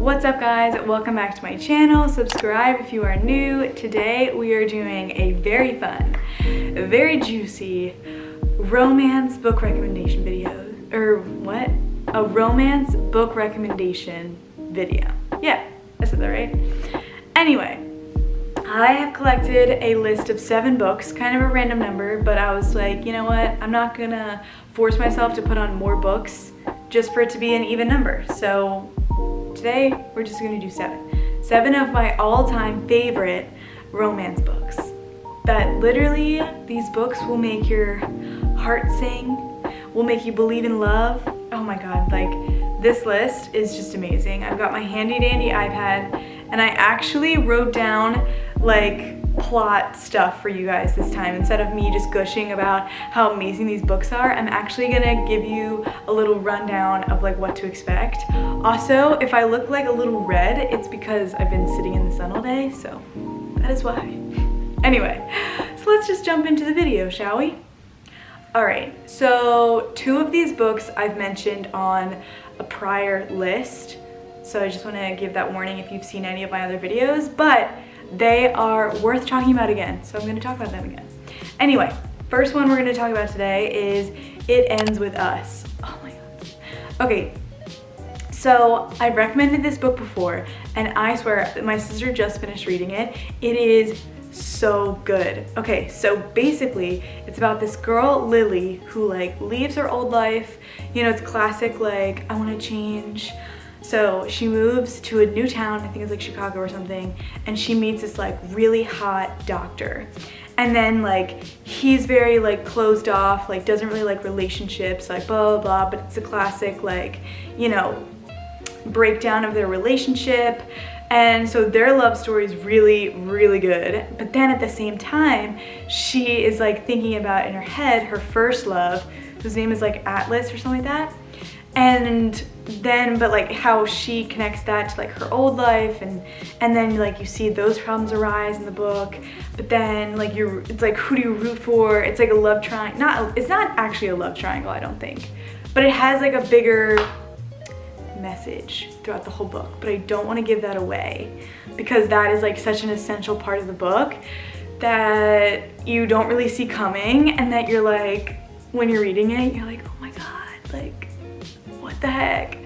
What's up guys? Welcome back to my channel. Subscribe if you are new. Today we are doing a very fun, very juicy romance book recommendation video. A romance book recommendation video. Yeah, I said that right. Anyway, I have collected a list of 7 books, kind of a random number, but I was like, you know what? I'm not gonna force myself to put on more books just for it to be an even number. So today, we're just gonna do 7. 7 of my all-time favorite romance books. That literally, these books will make your heart sing, will make you believe in love. Oh my God, like, this list is just amazing. I've got my handy dandy iPad, and I actually wrote down, like, plot stuff for you guys this time. Instead of me just gushing about how amazing these books are, I'm actually gonna give you a little rundown of like what to expect. Also, if I look like a little red, it's because I've been sitting in the sun all day, so that is why. Anyway, so let's just jump into the video, shall we? Alright, so 2 of these books I've mentioned on a prior list, so I just want to give that warning if you've seen any of my other videos, but they are worth talking about again, so I'm going to talk about them again. Anyway, first one we're going to talk about today is It Ends With Us. Oh my God. Okay, so I've recommended this book before, and I swear, my sister just finished reading it. It is so good. Okay, so basically, it's about this girl, Lily, who like leaves her old life. You know, it's classic, like, I want to change. So she moves to a new town, I think it's like Chicago or something, and she meets this like really hot doctor. And then like he's very like closed off, like doesn't really like relationships, like blah blah blah, but it's a classic like, you know, breakdown of their relationship. And so their love story is really, really good. But then at the same time, she is like thinking about in her head her first love, whose name is like Atlas or something like that. And then, but like how she connects that to like her old life, and then like you see those problems arise in the book. But then like it's like, who do you root for? It's like a love triangle. It's not actually a love triangle, I don't think, but it has like a bigger message throughout the whole book. But I don't want to give that away because that is like such an essential part of the book that you don't really see coming, and that you're like, when you're reading it, you're like, oh my God, like, what the heck?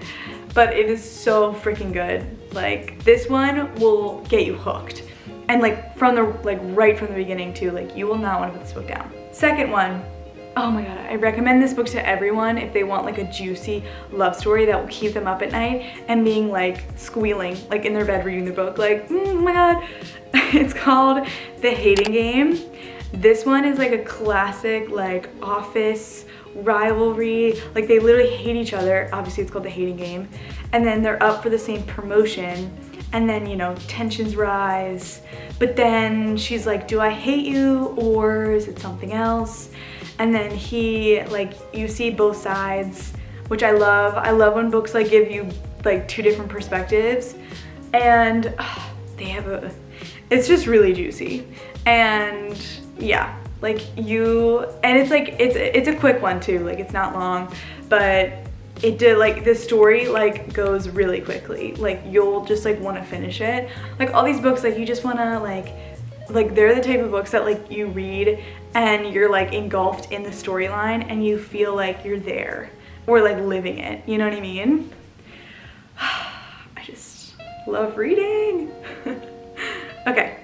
But it is so freaking good. Like, this one will get you hooked, and like from the right from the beginning too. Like, you will not want to put this book down. Second one, oh my God, I recommend this book to everyone if they want like a juicy love story that will keep them up at night and being like squealing like in their bed reading the book, like, oh my God. It's called The Hating Game. This one is like a classic like office rivalry. Like, they literally hate each other. Obviously it's called The Hating Game, and then they're up for the same promotion, and then, you know, tensions rise, but then she's like, do I hate you or is it something else? And then he, like, you see both sides, which I love when books like give you like 2 different perspectives, and it's just really juicy. And yeah, like and it's like, it's a quick one too, like it's not long, but it did, like, the story like goes really quickly. Like, you'll just like want to finish it. Like, all these books, like, you just want to like they're the type of books that like you read and you're like engulfed in the storyline and you feel like you're there or like living it, you know what I mean? I just love reading. Okay.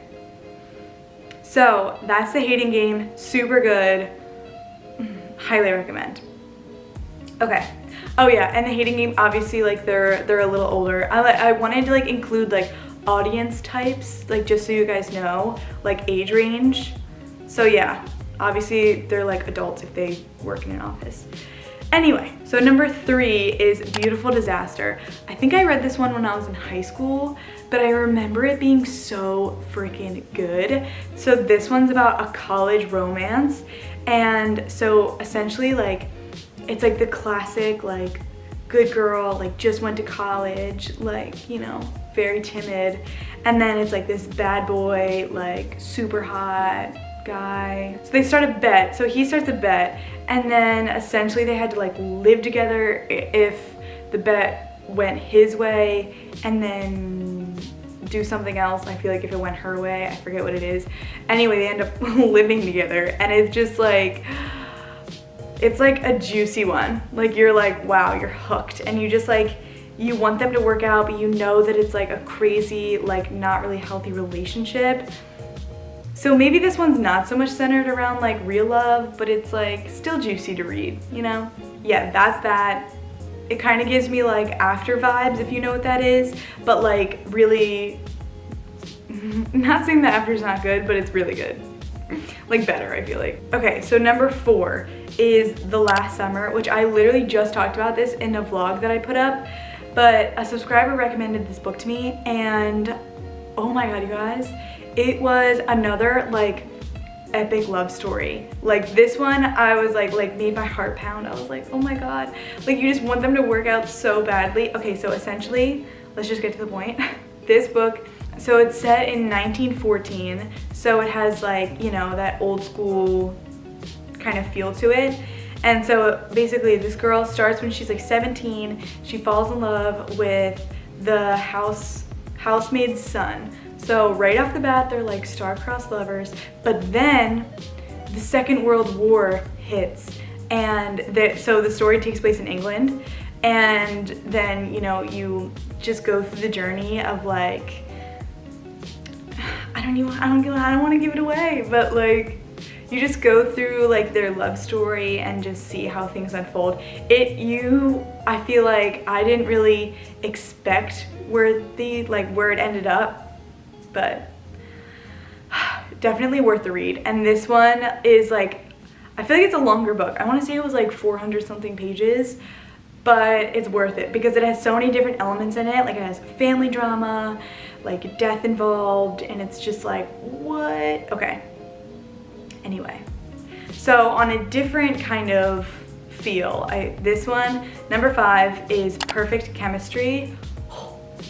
So that's The Hating Game, super good, highly recommend. Okay, oh yeah, and The Hating Game, obviously like they're a little older. I wanted to like include like audience types, like just so you guys know, like age range. So yeah, obviously they're like adults if they work in an office. Anyway, so number 3 is Beautiful Disaster. I think I read this one when I was in high school, but I remember it being so freaking good. So this one's about a college romance, and so essentially like it's like the classic like good girl, like just went to college, like, you know, very timid, and then it's like this bad boy, like super hot guy. So they start a bet. So he starts a bet, and then essentially they had to like live together if the bet went his way and then do something else. I feel like if it went her way, I forget what it is. Anyway, they end up living together, and it's just like, it's like a juicy one. Like, you're like, wow, you're hooked, and you just like, you want them to work out, but you know that it's like a crazy, like not really healthy relationship. So maybe this one's not so much centered around like real love, but it's like still juicy to read, you know? Yeah, that's that. It kind of gives me like After vibes, if you know what that is, but like really, not saying that After's not good, but it's really good. Like better, I feel like. Okay, so number 4 is The Last Summer, which I literally just talked about this in a vlog that I put up, but a subscriber recommended this book to me, and oh my god, you guys, it was another like epic love story. Like this one, I was like made my heart pound. I was like, oh my god, like you just want them to work out so badly. Okay, so essentially, let's just get to the point. This book, so it's set in 1914, so it has like, you know, that old school kind of feel to it. And so basically this girl starts when she's like 17. She falls in love with the housemaid's son. So right off the bat, they're like star-crossed lovers, but then the Second World War hits, and so the story takes place in England, and then, you know, you just go through the journey of like, I don't want to give it away, but like, you just go through like their love story and just see how things unfold. I feel like I didn't really expect where it ended up, but definitely worth the read. And this one is like, I feel like it's a longer book. I want to say it was like 400 something pages, but it's worth it because it has so many different elements in it. Like it has family drama, like death involved, and it's just like, what? Okay. Anyway, so on a different kind of feel, this one, number 5, is Perfect Chemistry.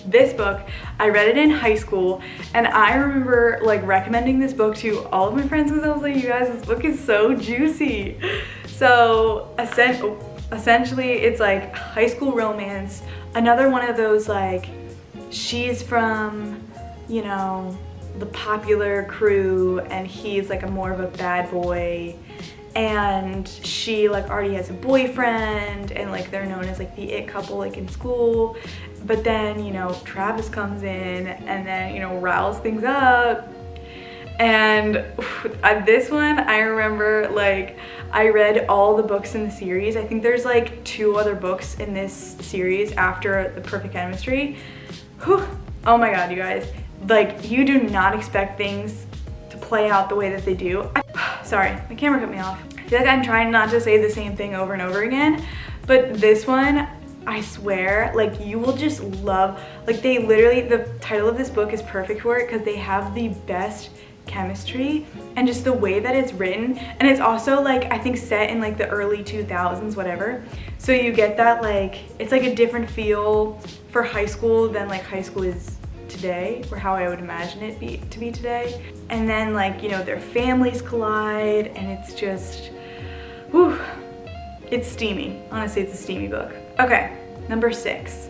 This book, I read it in high school, and I remember like recommending this book to all of my friends because I was like, you guys, this book is so juicy. So essentially it's like high school romance, another one of those like, she's from, you know, the popular crew and he's like more of a bad boy, and she like already has a boyfriend, and like they're known as like the it couple like in school. But then, you know, Travis comes in and then, you know, riles things up. And this one, I remember like I read all the books in the series. I think there's like 2 other books in this series after The Perfect Chemistry. Whew. Oh my god, you guys. Like, you do not expect things to play out the way that they do. Sorry, my camera cut me off. I feel like I'm trying not to say the same thing over and over again, but this one, I swear, like you will just love, like they literally, the title of this book is perfect for it because they have the best chemistry and just the way that it's written. And it's also like, I think set in like the early 2000s, whatever. So you get that like, it's like a different feel for high school than like high school is today, or how I would imagine it to be today. And then like, you know, their families collide, and it's just, whew, it's steamy. Honestly, it's a steamy book. Okay, number 6.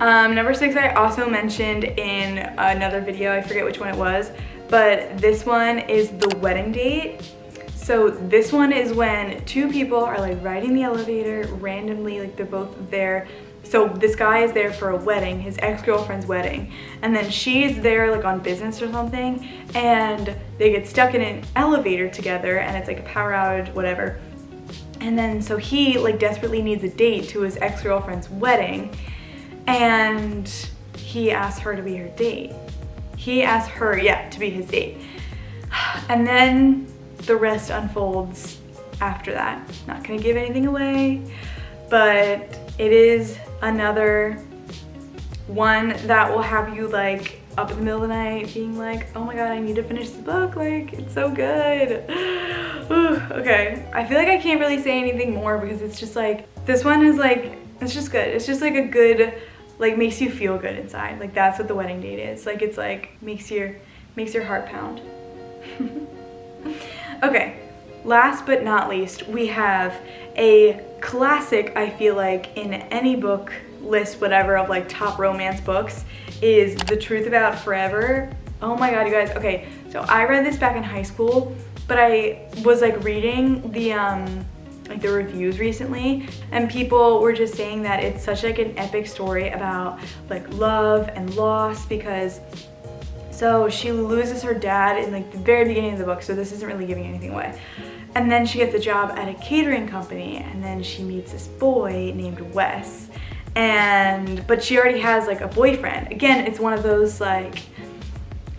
Number 6 I also mentioned in another video, I forget which one it was, but this one is The Wedding Date. So this one is when 2 people are like riding the elevator randomly, like they're both there. So this guy is there for a wedding, his ex-girlfriend's wedding, and then she's there like on business or something, and they get stuck in an elevator together, and it's like a power outage, whatever. And then so he like desperately needs a date to his ex-girlfriend's wedding, and he asks her to be her date. He asks her, yeah, to be his date. And then the rest unfolds after that. Not gonna give anything away, but it is another one that will have you like up in the middle of the night being like, oh my god, I need to finish the book, like it's so good. Okay, I feel like I can't really say anything more because it's just like, this one is like, it's just good. It's just like a good, like makes you feel good inside. Like that's what The Wedding Date is. Like it's like makes your heart pound. Okay, last but not least, we have a classic, I feel like, in any book list, whatever, of like top romance books is The Truth About Forever. Oh my god, you guys. Okay, so I read this back in high school, but I was like reading the reviews recently, and people were just saying that it's such like an epic story about like love and loss, because so she loses her dad in like the very beginning of the book, so this isn't really giving anything away. And then she gets a job at a catering company, and then she meets this boy named Wes. But she already has like a boyfriend. Again, it's one of those like,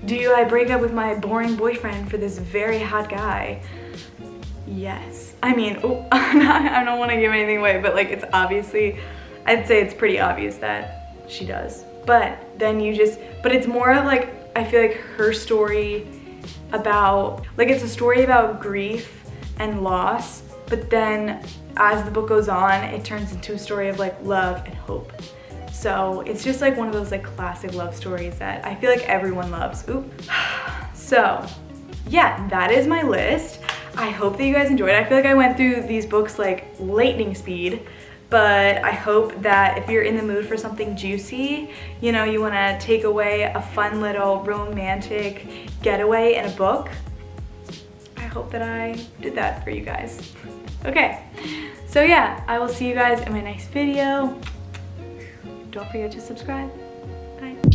do I break up with my boring boyfriend for this very hot guy? Yes. I mean, I don't want to give anything away, but like it's obviously, I'd say it's pretty obvious that she does. But then but it's more of like, I feel like her story about, like it's a story about grief and loss, but then as the book goes on, it turns into a story of like love and hope. So it's just like one of those like classic love stories that I feel like everyone loves. Oop. So yeah, that is my list. I hope that you guys enjoyed. I feel like I went through these books like lightning speed, but I hope that if you're in the mood for something juicy, you know, you want to take away a fun little romantic getaway in a book, I hope that I did that for you guys. Okay, so yeah, I will see you guys in my next video. Don't forget to subscribe. Bye.